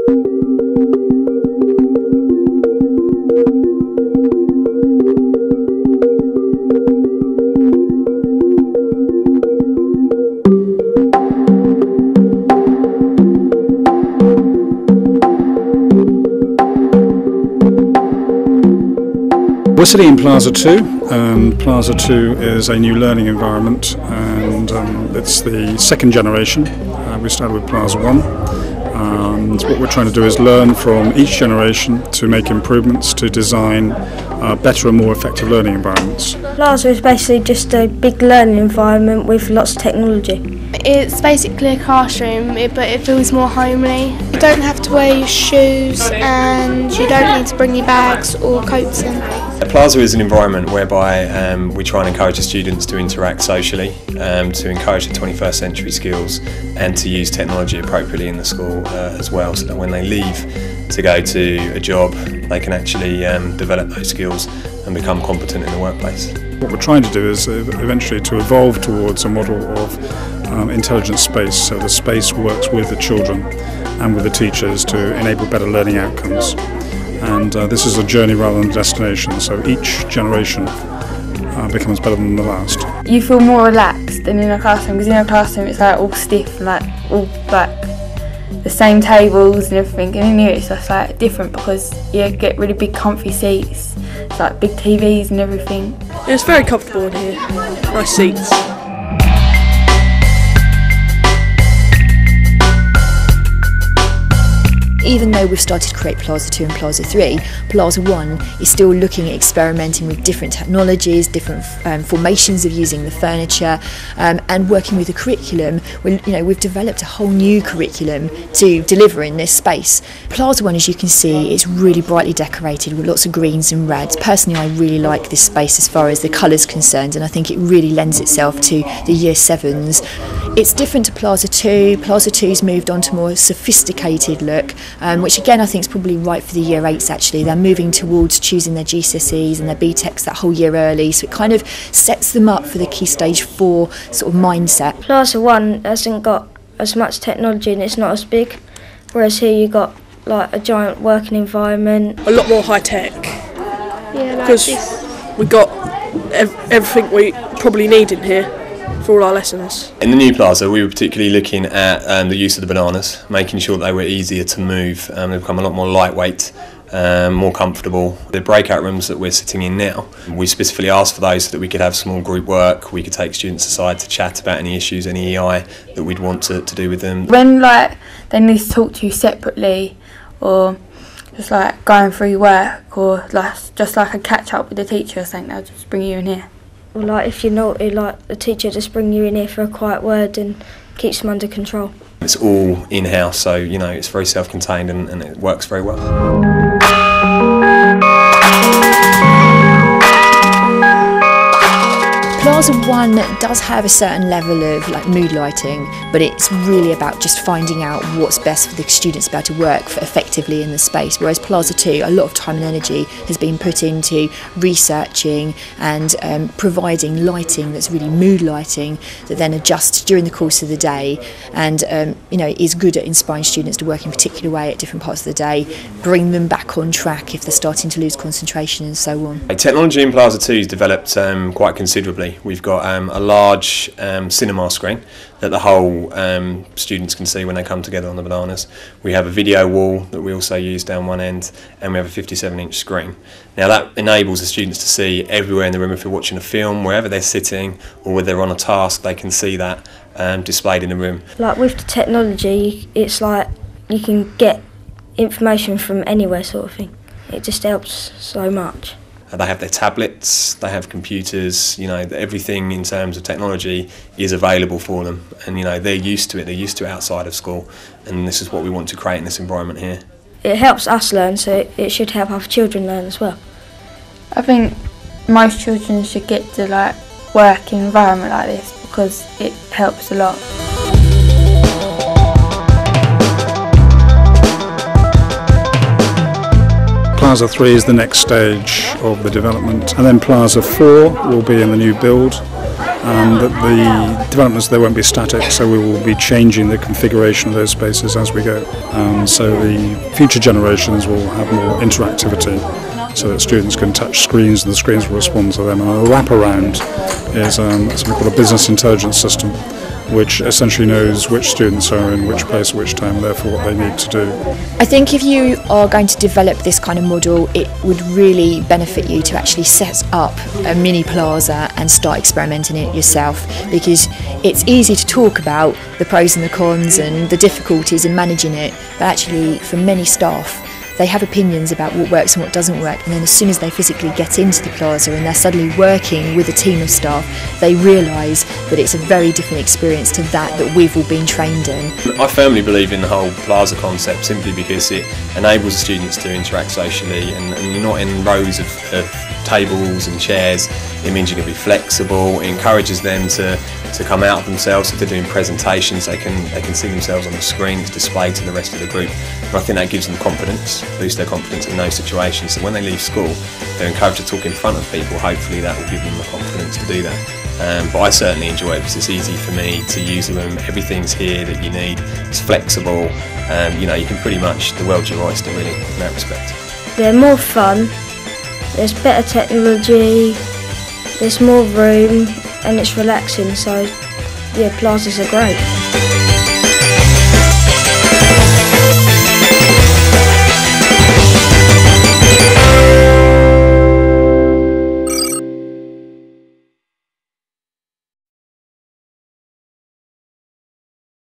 We're sitting in Plaza 2, and Plaza 2 is a new learning environment, and it's the second generation. We started with Plaza 1, and what we're trying to do is learn from each generation to make improvements to design better and more effective learning environments. Plaza is basically just a big learning environment with lots of technology. It's basically a classroom, but it feels more homely. You don't have to wear your shoes and you don't need to bring your bags or coats in. Plaza is an environment whereby we try and encourage the students to interact socially, to encourage the 21st century skills and to use technology appropriately in the school as well, so that when they leave to go to a job they can actually develop those skills and become competent in the workplace. What we're trying to do is eventually to evolve towards a model of intelligent space, so the space works with the children and with the teachers to enable better learning outcomes. And this is a journey rather than a destination, so each generation becomes better than the last. You feel more relaxed than in a classroom, because in a classroom it's like all stiff and like all like the same tables and everything, and in here it's just like different because you get really big comfy seats, it's like big TVs and everything. It's very comfortable in here, nice seats. Even though we've started to create Plaza 2 and Plaza 3, Plaza 1 is still looking at experimenting with different technologies, different formations of using the furniture, and working with the curriculum. We've developed a whole new curriculum to deliver in this space. Plaza 1, as you can see, is really brightly decorated with lots of greens and reds. Personally, I really like this space as far as the colours concerned, and I think it really lends itself to the Year 7s. It's different to Plaza 2. Plaza 2's moved on to a more sophisticated look, which again I think is probably right for the Year 8s actually. They're moving towards choosing their GCSEs and their BTECs that whole year early, so it kind of sets them up for the Key Stage 4 sort of mindset. Plaza 1 hasn't got as much technology and it's not as big, whereas here you've got like a giant working environment. A lot more high tech, because we got everything we probably need in here for all our lessons. In the new Plaza we were particularly looking at the use of the bananas, making sure that they were easier to move. They've become a lot more lightweight, more comfortable. The breakout rooms that we're sitting in now, we specifically asked for those so that we could have small group work, we could take students aside to chat about any issues, any EI that we'd want to do with them. When they need to talk to you separately, or just like going through work, or just like a catch up with the teacher or something, they'll just bring you in here. Or like if you're naughty, like the teacher just bring you in here for a quiet word and keeps them under control. It's all in-house, so it's very self-contained and it works very well. Plaza 1 does have a certain level of mood lighting, but it's really about just finding out what's best for the students to be able to work effectively in the space, whereas Plaza 2, a lot of time and energy has been put into researching and providing lighting that's really mood lighting that then adjusts during the course of the day, and is good at inspiring students to work in a particular way at different parts of the day, bring them back on track if they're starting to lose concentration and so on. Technology in Plaza 2 has developed quite considerably. We've got a large cinema screen that the whole students can see when they come together on the bananas. We have a video wall that we also use down one end, and we have a 57-inch screen. Now that enables the students to see everywhere in the room. If they're watching a film, wherever they're sitting or whether they're on a task, they can see that displayed in the room. Like with the technology, it's like you can get information from anywhere sort of thing. It just helps so much. They have their tablets, they have computers, everything in terms of technology is available for them, and they're used to it outside of school, and this is what we want to create in this environment here. It helps us learn, so it should help other children learn as well. I think most children should get to work in an environment like this because it helps a lot. Plaza 3 is the next stage of the development, and then Plaza 4 will be in the new build, and that the developments there won't be static, so we will be changing the configuration of those spaces as we go. So the future generations will have more interactivity, so that students can touch screens and the screens will respond to them. And a wraparound is something called a business intelligence system, which essentially knows which students are in which place at which time, therefore what they need to do. I think if you are going to develop this kind of model, it would really benefit you to actually set up a mini plaza and start experimenting in it yourself, because it's easy to talk about the pros and the cons and the difficulties in managing it, but actually for many staff, they have opinions about what works and what doesn't work, and then as soon as they physically get into the plaza and they're suddenly working with a team of staff, they realise that it's a very different experience to that we've all been trained in. I firmly believe in the whole plaza concept simply because it enables students to interact socially, and you're not in rows of tables and chairs. It means you can be flexible. It encourages them to come out of themselves. If they're doing presentations, they can see themselves on the screen. It's displayed to the rest of the group. And I think that gives them confidence, boosts their confidence in those situations. So when they leave school, they're encouraged to talk in front of people. Hopefully that will give them the confidence to do that. But I certainly enjoy it because it's easy for me to use the room. Everything's here that you need. It's flexible. You know, you can pretty much, the world's your oyster really in that respect. They're more fun, there's better technology, there's more room, and it's relaxing, so yeah, plazas are great.